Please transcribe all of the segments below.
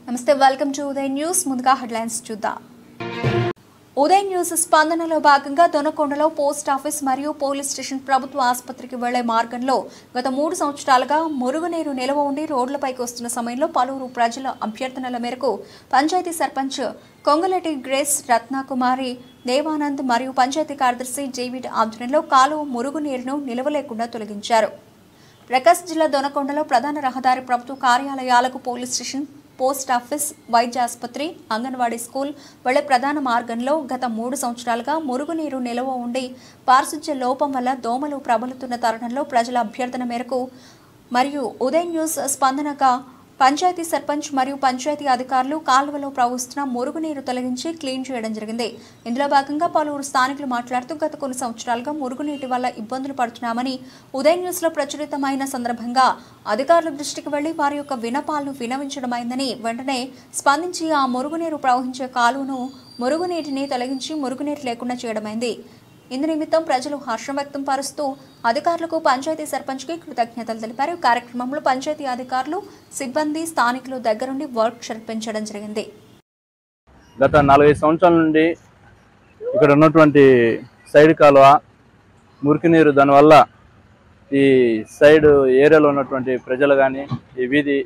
నమస్తే welcome to Uday news ముందుగా headlines చూద్దాం ఉదయ్ న్యూస్ స్పందనలో భాగంగా దొనకొండలో పోస్ట్ ఆఫీస్ మరియు పోలీస్ స్టేషన్ ప్రభుత్వ ఆసుపత్రికి వెళ్లే మార్గంలో గత 3 సంవత్సరాలుగా మురుగునీరు నిల్వ ఉండి రోడ్లపైకి వస్తున్న సమయంలో పలువురు ప్రజల అభ్యర్థనల మేరకు పంచాయతీ సర్పంచ్ కొంగలటి గ్రేస్ రత్నకుమారి దేవానంద్ మరియు పంచాయతీ కార్యదర్శి జేవిడ్ ఆధ్వర్యంలో కాలువ మురుగునీరును నిలవలేకుండా తొలగించారు. ప్రకాశం జిల్లా దొనకొండలో ప్రధాన రహదారి ప్రభుత్వ కార్యాలయాలకు పోలీస్ స్టేషన్ పోస్ట్ ఆఫీస్ వైద్య ఆసుపత్రి అంగన్వాడీ స్కూల్ వెళ్లే ప్రధాన మార్గంలో గత 3 సంవత్సరాలుగా మురుగునీరు నిల్వ ఉండి పారిశుధ్య లోపం వల్ల దోమలు ప్రబలుతున్న తరుణంలో ప్రజల అభ్యర్థన మేరకు మరియు ఉదయ్ న్యూస్ స్పందనగా పంచాయతీ సర్పంచ్ మరియు పంచాయతీ అధికారులు కాలువలో ప్రవహిస్తున్న మురుగునీరు తొలగించి క్లీన్ చేయడం జరిగింది. ఇందులో భాగంగా పలువురు స్థానికులు మాట్లాడుతూ గత కొన్ని సంవత్సరాలుగా మురుగునీటి వల్ల ఇబ్బందులు పడుతున్నామని ఉదయ్ న్యూస్ లో ప్రచురితమైన సందర్భంగా అధికారుల దృష్టికి వెళ్లి వారి యొక్క వినపాలను వినవించడమైందని వెంటనే స్పందించి ఆ మురుగునీరు ప్రవహించే కాలువను మురుగునీటిని తొలగించి మురుగునీరు లేకుండా చేయడమైంది. ఇందు నిమిత్తం ప్రజలు హర్షం వ్యక్తం పరుస్తూ అధికారులకు పంచాయతీ సర్పంచ్కి కృతజ్ఞతలు తెలిపారు. కార్యక్రమంలో పంచాయతీ అధికారులు సిబ్బంది స్థానికులు దగ్గరుండి వర్క్ జరిపించడం జరిగింది. గత 45 సంవత్సరాల నుండి ఇక్కడ ఉన్నటువంటి సైడ్ కాలువ మురికి నీరు దానివల్ల ఈ సైడ్ ఏరియాలో ఉన్నటువంటి ప్రజలు కానీ ఈ వీధి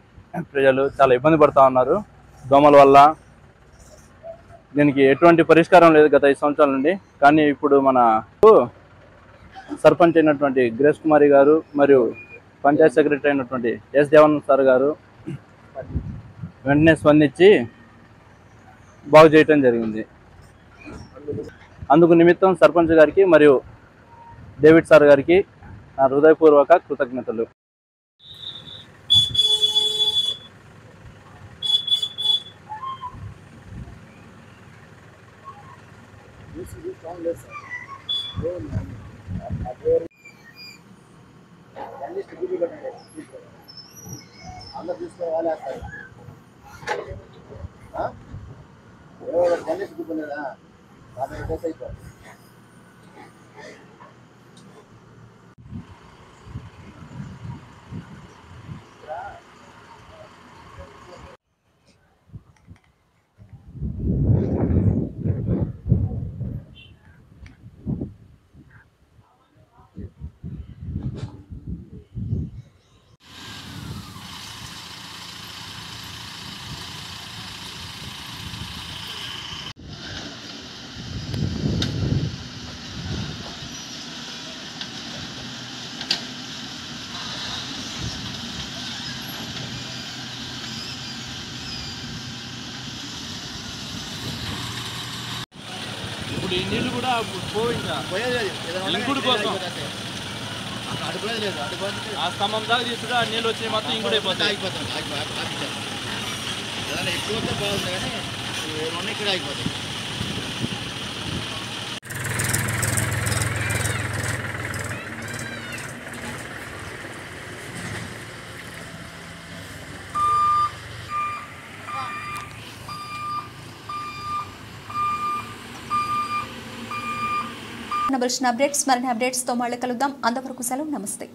ప్రజలు చాలా ఇబ్బంది పడుతూ ఉన్నారు దోమల వల్ల. దీనికి ఎటువంటి పరిష్కారం లేదు గత 5 సంవత్సరాల నుండి. కానీ ఇప్పుడు మన సర్పంచ్ అయినటువంటి గ్రేస్ కుమారి గారు మరియు పంచాయత్ సెక్రటరీ అయినటువంటి ఎస్ దేవానంద్ సార్ గారు వెంటనే స్పందించి బాగు చేయటం జరిగింది. అందుకు నిమిత్తం సర్పంచ్ గారికి మరియు డేవిడ్ సార్ గారికి నా హృదయపూర్వక కృతజ్ఞతలు. అందరు తీసుకోవాలి గణేష్ గుర్తులేదా అయిపోయింది. ఇప్పుడు ఈ నీళ్ళు కూడా ఇంకుడు కోసం ఆ స్తంభం దాకా తీసుకుంటే ఆ నీళ్ళు వచ్చి మొత్తం ఇంకుడు అయిపోతాయి. ఎక్కువ బాగుంది కానీ ఇక్కడ అయిపోతాయి. అప్డేట్స్ మరిన్ని అప్డేట్స్ తో మళ్ళీ కలుద్దాం. అంతవరకు సెలవు. నమస్తే.